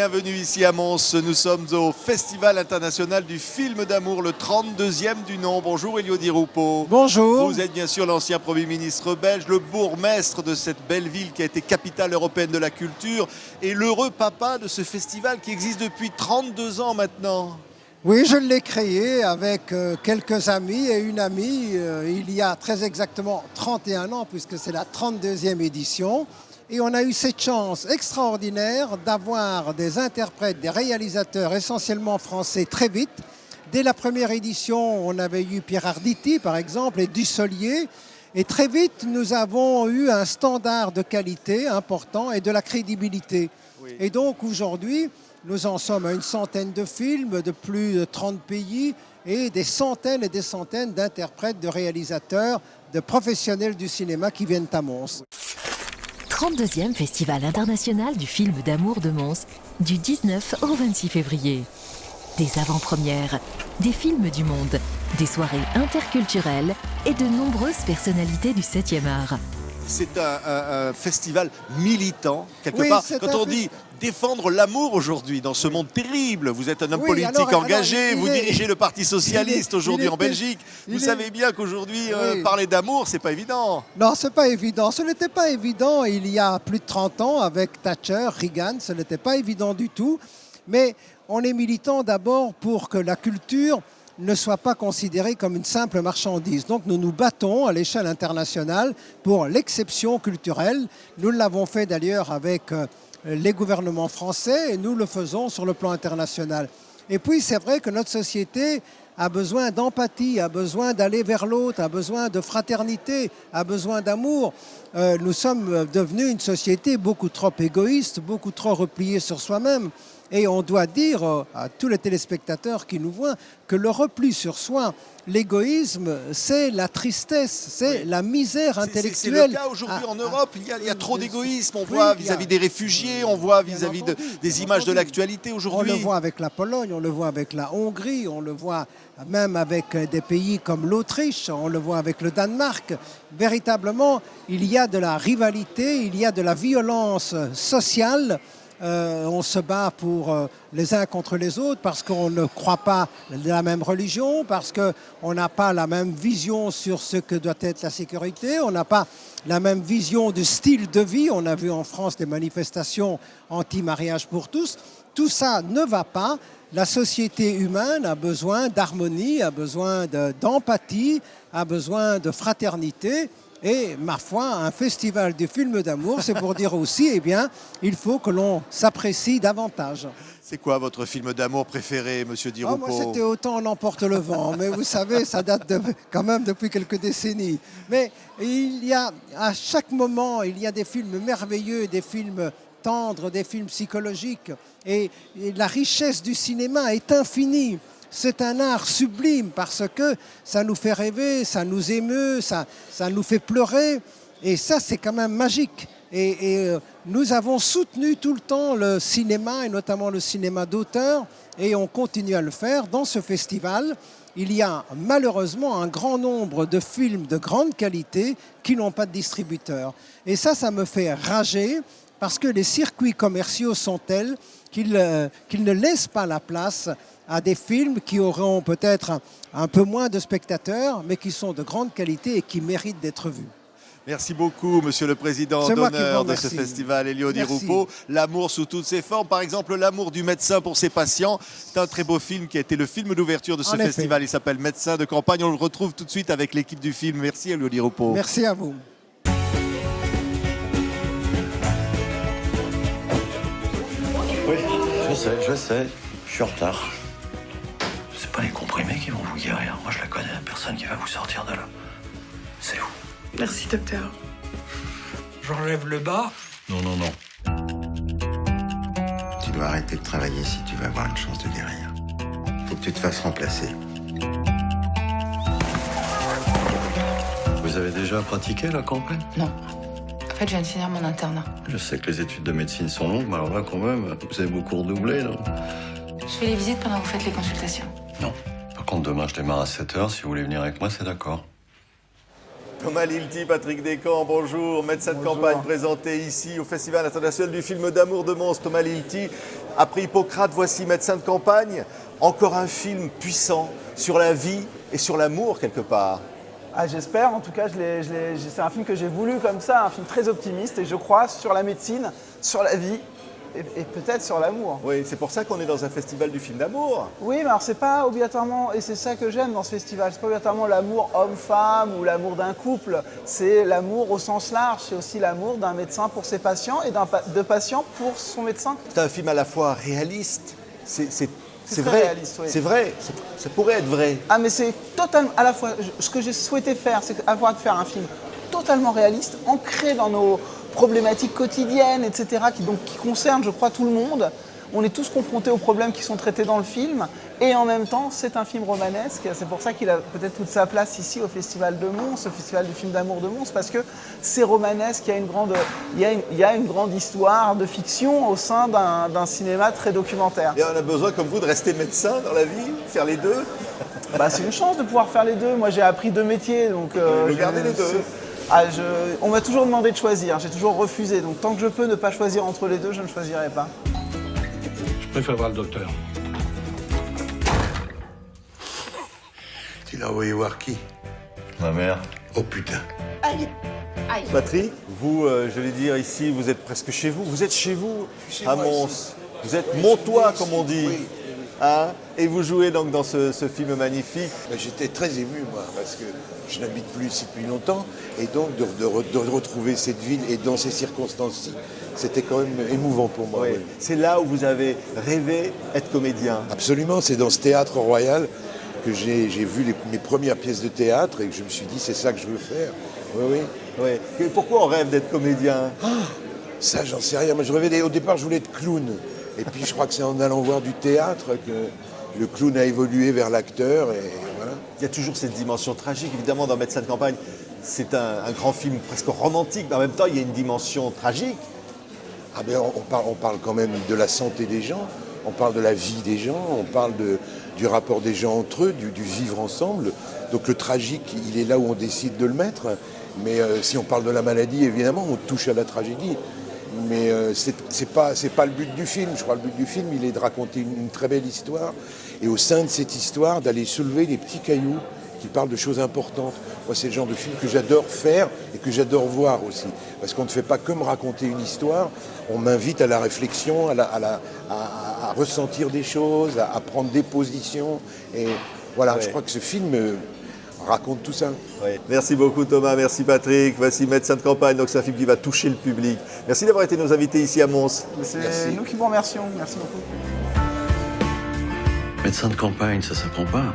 Bienvenue ici à Mons. Nous sommes au Festival international du film d'amour, le 32e du nom. Bonjour Elio Di Rupo. Bonjour. Vous êtes bien sûr l'ancien Premier ministre belge, le bourgmestre de cette belle ville qui a été capitale européenne de la culture et l'heureux papa de ce festival qui existe depuis 32 ans maintenant. Oui, je l'ai créé avec quelques amis et une amie il y a très exactement 31 ans puisque c'est la 32e édition. Et on a eu cette chance extraordinaire d'avoir des interprètes, des réalisateurs essentiellement français très vite. Dès la première édition, on avait eu Pierre Arditi par exemple et Dussolier. Et très vite, nous avons eu un standard de qualité important et de la crédibilité. Oui. Et donc aujourd'hui, nous en sommes à une centaine de films de plus de 30 pays et des centaines d'interprètes, de réalisateurs, de professionnels du cinéma qui viennent à Mons. 32e Festival international du film d'amour de Mons, du 19 au 26 février. Des avant-premières, des films du monde, des soirées interculturelles et de nombreuses personnalités du 7e art. C'est un festival militant, quelque part. Quand on dit défendre l'amour aujourd'hui dans ce monde terrible, vous êtes un homme politique engagé, vous dirigez le Parti Socialiste aujourd'hui en Belgique. Vous savez bien qu'aujourd'hui, parler d'amour, c'est pas évident. Non, c'est pas évident. Ce n'était pas évident il y a plus de 30 ans avec Thatcher, Reagan. Ce n'était pas évident du tout. Mais on est militant d'abord pour que la culture ne soit pas considérée comme une simple marchandise. Donc nous nous battons à l'échelle internationale pour l'exception culturelle. Nous l'avons fait d'ailleurs avec les gouvernements français et nous le faisons sur le plan international. Et puis c'est vrai que notre société a besoin d'empathie, a besoin d'aller vers l'autre, a besoin de fraternité, a besoin d'amour. Nous sommes devenus une société beaucoup trop égoïste, beaucoup trop repliée sur soi-même. Et on doit dire à tous les téléspectateurs qui nous voient que le repli sur soi, l'égoïsme, c'est la tristesse, c'est la misère intellectuelle. C'est le cas aujourd'hui en Europe, il y a trop d'égoïsme. On voit vis-à-vis des réfugiés, on voit vis-à-vis des images de l'actualité aujourd'hui. On le voit avec la Pologne, on le voit avec la Hongrie, on le voit même avec des pays comme l'Autriche, on le voit avec le Danemark. Véritablement, il y a de la rivalité, il y a de la violence sociale. On se bat pour les uns contre les autres parce qu'on ne croit pas de la même religion, parce qu'on n'a pas la même vision sur ce que doit être la sécurité, on n'a pas la même vision du style de vie. On a vu en France des manifestations anti-mariage pour tous. Tout ça ne va pas. La société humaine a besoin d'harmonie, a besoin d'empathie, a besoin de fraternité. Et ma foi, un festival de films d'amour, c'est pour dire aussi, eh bien, il faut que l'on s'apprécie davantage. C'est quoi votre film d'amour préféré, monsieur Di Rupo? Moi, c'était Autant en emporte le vent, mais vous savez, ça date quand même depuis quelques décennies. Mais il y a, à chaque moment, il y a des films merveilleux, des films tendres, des films psychologiques. Et la richesse du cinéma est infinie. C'est un art sublime parce que ça nous fait rêver, ça nous émeut, ça nous fait pleurer. Et ça, c'est quand même magique. Et nous avons soutenu tout le temps le cinéma, et notamment le cinéma d'auteur, et on continue à le faire. Dans ce festival, il y a malheureusement un grand nombre de films de grande qualité qui n'ont pas de distributeur. Et ça me fait rager parce que les circuits commerciaux sont tels qu'ils ne laissent pas la place à des films qui auront peut-être un peu moins de spectateurs, mais qui sont de grande qualité et qui méritent d'être vus. Merci beaucoup, monsieur le président d'honneur de ce festival, Elio Di Rupo. L'amour sous toutes ses formes, par exemple l'amour du médecin pour ses patients. C'est un très beau film qui a été le film d'ouverture de ce festival. Il s'appelle Médecin de campagne. On le retrouve tout de suite avec l'équipe du film. Merci, Elio Di Rupo. Merci à vous. Oui, je sais. Je suis en retard. C'est pas les comprimés qui vont vous guérir. Moi, je la connais, la personne qui va vous sortir de là. C'est vous. Merci, docteur. J'enlève le bas. Non. Tu dois arrêter de travailler si tu veux avoir une chance de guérir. Faut que tu te fasses remplacer. Vous avez déjà pratiqué la campagne? Non. En fait, je viens de finir mon internat. Je sais que les études de médecine sont longues, mais alors là, quand même, vous avez beaucoup redoublé, non? Je fais les visites pendant que vous faites les consultations. Non. Par contre, demain, je démarre à 7h. Si vous voulez venir avec moi, c'est d'accord. Thomas Lilti, Patrick Descamps, bonjour. Médecin de campagne présenté ici au Festival international du film d'amour de Mons. Thomas Lilti, Après Hippocrate, voici Médecin de campagne. Encore un film puissant sur la vie et sur l'amour quelque part. Ah, j'espère, en tout cas, c'est un film que j'ai voulu comme ça, un film très optimiste et je crois sur la médecine, sur la vie et peut-être sur l'amour. Oui, c'est pour ça qu'on est dans un festival du film d'amour. Oui, mais alors c'est pas obligatoirement, et c'est ça que j'aime dans ce festival, c'est pas obligatoirement l'amour homme-femme ou l'amour d'un couple, c'est l'amour au sens large, c'est aussi l'amour d'un médecin pour ses patients et de patients pour son médecin. C'est un film à la fois réaliste, c'est très vrai, réaliste, oui. c'est vrai, ça pourrait être vrai. Ah mais c'est totalement, à la fois, ce que j'ai souhaité faire, c'est faire un film totalement réaliste, ancré dans nos problématiques quotidiennes, etc., qui concernent, je crois, tout le monde. On est tous confrontés aux problèmes qui sont traités dans le film, et en même temps, c'est un film romanesque. C'est pour ça qu'il a peut-être toute sa place ici au Festival de Mons, au Festival du film d'amour de Mons, parce que c'est romanesque, il y a une grande histoire de fiction au sein d'un cinéma très documentaire. Et on a besoin, comme vous, de rester médecin dans la vie, faire les deux. Bah, c'est une chance de pouvoir faire les deux. Moi, j'ai appris 2 métiers, donc... Regardez les deux. On m'a toujours demandé de choisir, j'ai toujours refusé. Donc tant que je peux ne pas choisir entre les deux, je ne choisirai pas. Je préfère voir le docteur. Tu l'as envoyé voir qui? Ma mère. Oh putain. Patrick, vous, je vais dire ici, vous êtes presque chez vous. Vous êtes chez vous, à Mons. Vous êtes montois, comme on dit. Oui. Hein, et vous jouez donc dans ce film magnifique. J'étais très ému, moi, parce que je n'habite plus ici depuis longtemps. Et donc, de retrouver cette ville et dans ces circonstances-ci, c'était quand même émouvant pour moi. Oui. Oui. C'est là où vous avez rêvé être comédien. Absolument, c'est dans ce théâtre royal que j'ai vu mes premières pièces de théâtre et que je me suis dit, c'est ça que je veux faire. Oui, oui. Oui. Et pourquoi on rêve d'être comédien? Ça, j'en sais rien. Moi, au départ, je voulais être clown. Et puis, je crois que c'est en allant voir du théâtre que le clown a évolué vers l'acteur. Et voilà. Il y a toujours cette dimension tragique, évidemment, dans Médecin de campagne. C'est un grand film presque romantique, mais en même temps, il y a une dimension tragique. Ah ben, on parle quand même de la santé des gens, on parle de la vie des gens, on parle du rapport des gens entre eux, du vivre ensemble. Donc le tragique, il est là où on décide de le mettre. Mais si on parle de la maladie, évidemment, on touche à la tragédie. Mais c'est pas le but du film. Je crois que le but du film, il est de raconter une très belle histoire. Et au sein de cette histoire, d'aller soulever des petits cailloux qui parlent de choses importantes. Moi, c'est le genre de film que j'adore faire et que j'adore voir aussi. Parce qu'on ne fait pas que me raconter une histoire, on m'invite à la réflexion, à ressentir des choses, à prendre des positions. Et voilà, ouais. Je crois que ce film raconte tout ça. Oui. Merci beaucoup Thomas, merci Patrick. Voici Médecin de campagne, donc c'est un film qui va toucher le public. Merci d'avoir été nos invités ici à Mons. C'est nous qui vous remercions. Merci beaucoup. Médecin de campagne, ça s'apprend pas.